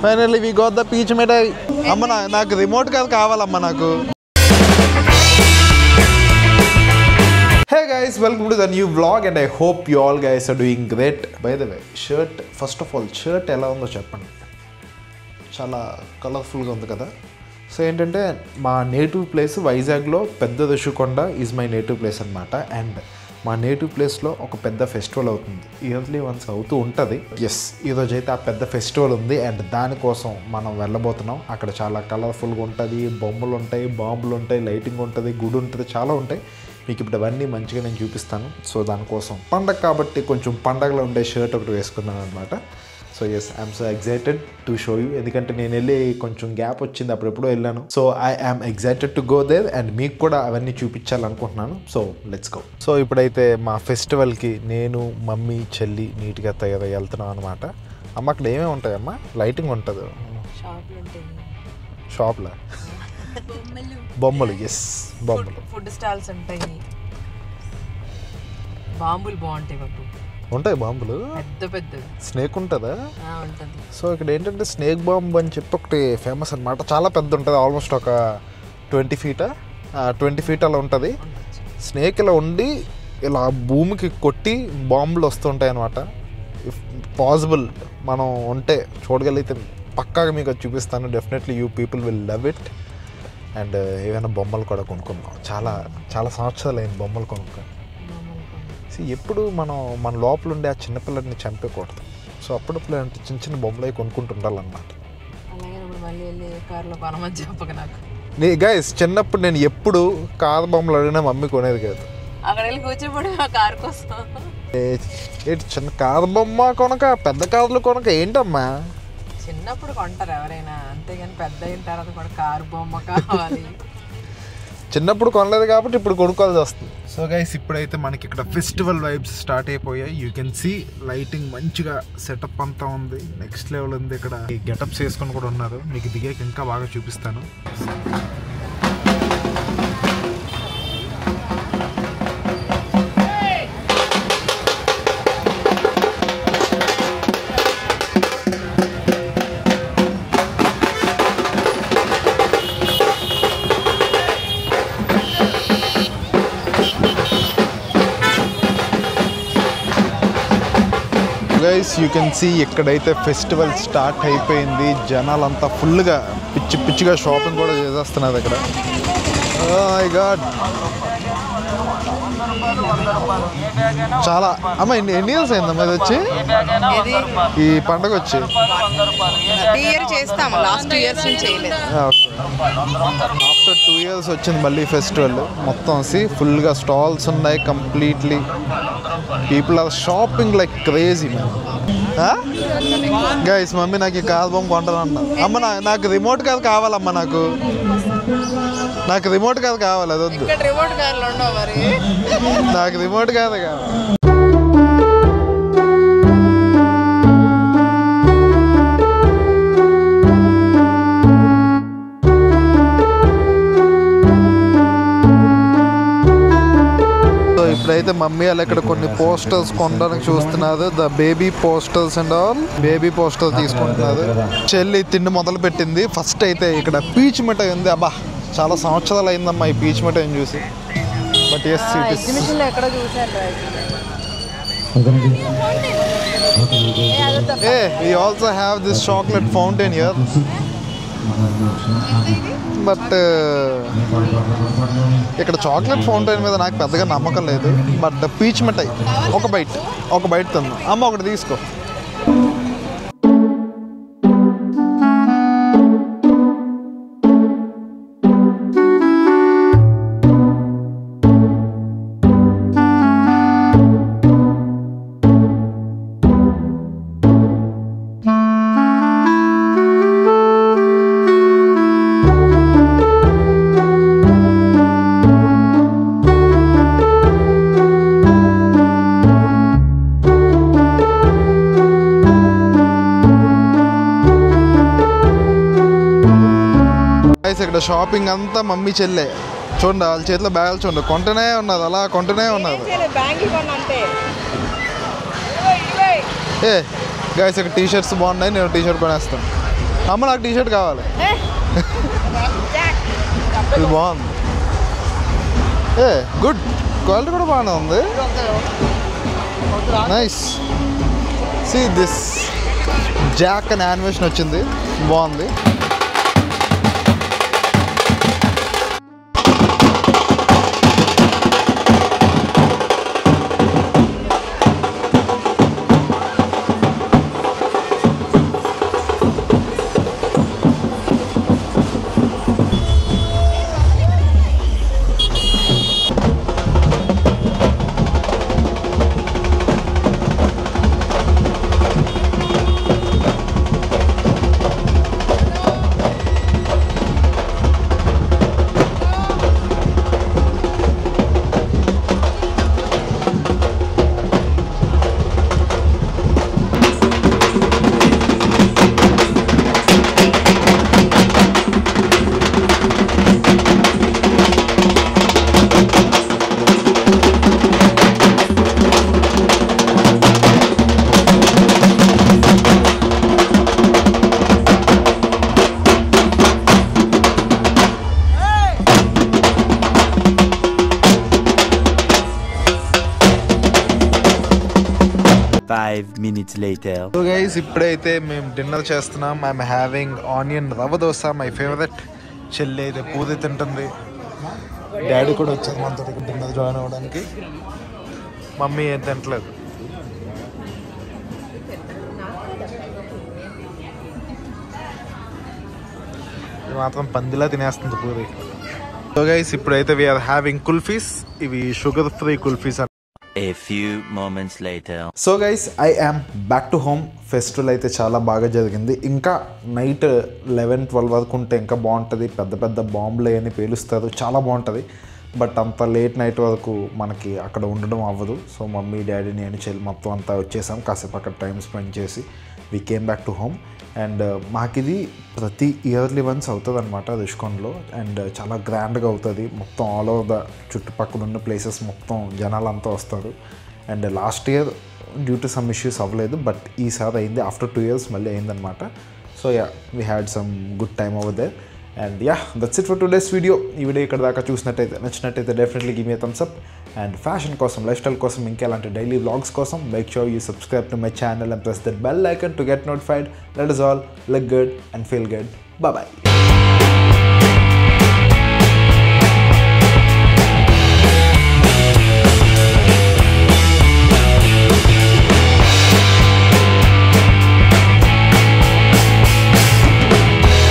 Finally we got the పీచ్ మిఠాయి. అమ్మ నాకు రిమోట్ కాదు కావాలమ్మా నాకు. Hey guys, welcome to the new vlog and I hope you all guys are doing great. By the way, shirt, first of all, shirt ఎలా ఉందో చెప్పండి. చాలా కలర్ఫుల్గా ఉంది కదా. సో ఏంటంటే మా నేటివ్ ప్లేస్ వైజాగ్లో పెద్ద Rushikonda is my native place అనమాట. అండ్ మా నేటివ్ ప్లేస్లో ఒక పెద్ద ఫెస్టివల్ అవుతుంది, ఇయర్లీ వన్స్ అవుతూ ఉంటుంది. ఎస్, ఈరోజైతే ఆ పెద్ద ఫెస్టివల్ ఉంది అండ్ దానికోసం మనం వెళ్ళబోతున్నాం. అక్కడ చాలా కలర్ఫుల్గా ఉంటుంది, బొమ్మలు ఉంటాయి, బాంబులు ఉంటాయి, లైటింగ్ ఉంటుంది, గుడి ఉంటుంది, చాలా ఉంటాయి. మీకు ఇప్పుడు అవన్నీ మంచిగా నేను చూపిస్తాను. సో దానికోసం పండగ కాబట్టి కొంచెం పండగలో ఉండే షర్ట్ ఒకటి వేసుకున్నాను అనమాట. So yes, I'm so excited to show you. ఎందుకంటే నేను వెళ్ళి కొంచెం గ్యాప్ వచ్చింది, అప్పుడెప్పుడో వెళ్ళాను. So I am excited to go there and మీకు కూడా అవన్నీ చూపించాలనుకుంటున్నాను. So let's go. సో ఇప్పుడైతే మా ఫెస్టివల్కి నేను, మమ్మీ, చెల్లి నీట్గా తయారై వెళ్తున్నాం అనమాట. అమ్మ అక్కడ ఏమేమి ఉంటాయమ్మా? లైటింగ్ ఉంటుంది, షాప్లో బొమ్మలు, ఎస్ బొమ్మలు, ఫుడ్ స్టాల్స్ ఉంటాయి, బాంబులు బాగుంటాయి, ఉంటాయి బాంబులు పెద్ద పెద్ద. స్నేక్ ఉంటుందా? ఉంటుంది. సో ఇక్కడ ఏంటంటే స్నేక్ బాంబు అని చెప్పి ఒకటి ఫేమస్ అనమాట. చాలా పెద్ద ఉంటుంది, ఆల్మోస్ట్ ఒక 20 feet అలా ఉంటుంది. స్నేక్ ఇలా ఉండి ఇలా భూమికి కొట్టి బాంబులు వస్తుంటాయి అనమాట. ఇఫ్ పాసిబుల్ మనం ఉంటే చూడగలిగితే పక్కాగా మీకు అది చూపిస్తాను. Definitely you people will love it. And ఏమైనా బొమ్మలు కూడా కొనుక్కుందాం. చాలా చాలా సంవత్సరాలు అయింది బొమ్మలు కొనుక్కొని. ఎప్పుడు మన లోపల ఉండే ఆ చిన్నపిల్లడిని చంపేయకూడదు. సో అప్పుడప్పుడు అంటే చిన్న చిన్న బొమ్మలు కొనుక్కుంటూ ఉండాలన్నమాట. నీ గైస్, చిన్నప్పుడు నేను ఎప్పుడు కారు బొమ్మలు అడిగినా మమ్మీ కొనేది కాదు. ఏంటి చిన్న కారు బొమ్మ కొనక, పెద్ద కారులు కొనక ఏంటమ్మా? చిన్నప్పుడు కొంటారు ఎవరైనా, అంతేగాని పెద్ద అయిన తర్వాత కూడా కారు బొమ్మ కావాలి. చిన్నప్పుడు కొనలేదు కాబట్టి ఇప్పుడు కొనుక్కోవాల్సి వస్తుంది. సో గైస్, ఇప్పుడైతే మనకి ఇక్కడ ఫెస్టివల్ వైబ్స్ స్టార్ట్ అయిపోయాయి. యూ కెన్ సీ లైటింగ్ మంచిగా సెటప్ అంతా ఉంది, నెక్స్ట్ లెవెల్ ఉంది. ఇక్కడ గెటప్స్ వేసుకొని కూడా ఉన్నారు, మీకు దిగాక ఇంకా బాగా చూపిస్తాను. గైస్, యూ కెన్ సీ ఇక్కడైతే ఫెస్టివల్ స్టార్ట్ అయిపోయింది. జనాలంతా ఫుల్గా పిచ్చిగా షాపింగ్ కూడా చేసేస్తున్నారు ఇక్కడ. ఓ మై గాడ్, చాలా అమ్మ ఎన్ని ఇయర్స్ అయిందమ్మా ఇది వచ్చి, ఈ పండుగ వచ్చి? ఆఫ్టర్ 2 years వచ్చింది మళ్ళీ ఫెస్టివల్. మొత్తం ఫుల్గా స్టాల్స్ ఉన్నాయి, completely people are shopping like crazy man. Guys, mummy నాకు ఈ కార్ బొమ్మ కొంటానన్నా. అమ్మ నాకు రిమోట్ కాదు కావాలమ్మా, నాకు రిమోట్ కాదు కావాలి, అది వద్దు, నాకు రిమోట్ కాదు కావాలి. ఇప్పుడైతే మమ్మీ వాళ్ళు ఇక్కడ కొన్ని పోస్టర్స్ కొనడానికి చూస్తున్నారు. The baby posters and all, baby poster తీసుకుంటున్నారు. చెల్లి తిండి మొదలు పెట్టింది. ఫస్ట్ అయితే ఇక్కడ పీచ్ మిఠాయి ఉంది. అబ్బా, చాలా సంవత్సరాలు అయిందమ్మా ఈ పీచ్ మిఠాయిని చూసి. But yes, we also have this chocolate fountain here. But ఇక్కడ చాక్లెట్ ఫౌంటైన్ మీద నాకు పెద్దగా నమ్మకం లేదు. బట్ పీచ్ మిఠాయి ఒక బైట్ తిందాం. అమ్మ ఒకటి తీసుకో. ఇక్కడ షాపింగ్ అంతా మమ్మీ చెల్లె. చూడండి వాళ్ళ చేతిలో బ్యాగులు చూడండి, కొంటనే ఉన్నారు, అలా కొంటనే ఉన్నారు. ఏ గైస్, ఇక్కడ టీ షర్ట్స్ బాగున్నాయి, నేను టీ షర్ట్ కొనేస్తాను. అమ్మ నాకు టీషర్ట్ కావాలి. ఇది బాగుంది. గుడ్ క్వాలిటీ కూడా బాగానే ఉంది. నైస్. సీ దిస్ జాక్ అని యానిమేషన్ వచ్చింది, బాగుంది. So guys, ఇప్పుడైతే మేము డిన్నర్ చేస్తున్నాం. I'm having onion rava dosa, my favourite. చెల్లి అయితే పూరి తింటుంది. డాడీ కూడా వచ్చారు మనతో డిన్నర్ జాయిన్ అవ్వడానికి. మమ్మీ ఏం తింటలేదు. మాత్రం పందిలా తినేస్తుంది పూరి. సో గైస్ ఇప్పుడైతే వీఆర్ హ్యావింగ్ కుల్ఫీస్. ఇవి sugar free kulfis. A few moments later. So guys I am back to home. Festival అయితే చాలా బాగా జరిగింది. ఇంకా నైట్ 11-12 వరకు ఉంటే ఇంకా బాగుంటుంది. పెద్ద పెద్ద బాంబులు అవన్నీ పేలుస్తారు, చాలా బాగుంటుంది. బట్ అంత లేట్ నైట్ వరకు మనకి అక్కడ ఉండడం అవ్వదు. సో మమ్మీ డాడీ నేను చెల్లి మొత్తం అంతా వచ్చేసాం. కాసేపు అక్కడ టైం స్పెండ్ చేసి we came back to home. And మాకు ఇది ప్రతి ఇయర్లీ వన్స్ అవుతుంది అనమాట రిష్కాన్లో. అండ్ చాలా గ్రాండ్గా అవుతుంది. మొత్తం ఆల్ ఓవర్ ద చుట్టుపక్కల ఉన్న ప్లేసెస్ మొత్తం జనాలంతా వస్తారు. And last year due to some issues అవ్వలేదు, బట్ ఈసారి అయింది. ఆఫ్టర్ 2 years మళ్ళీ అయిందనమాట. So yeah we had some good time over there. And yeah that's it for today's video. ఈ వీడియో ఇక్కడ దాకా నచ్చినట్టయితే definitely give me thumbs up. And fashion కోసం, లైఫ్ స్టైల్ కోసం, ఇంకా ఇలాంటి డైలీ వ్లాగ్స్ కోసం make sure you subscribe to my channel and press that bell icon to get notified. Let us all look good and feel good. Bye bye.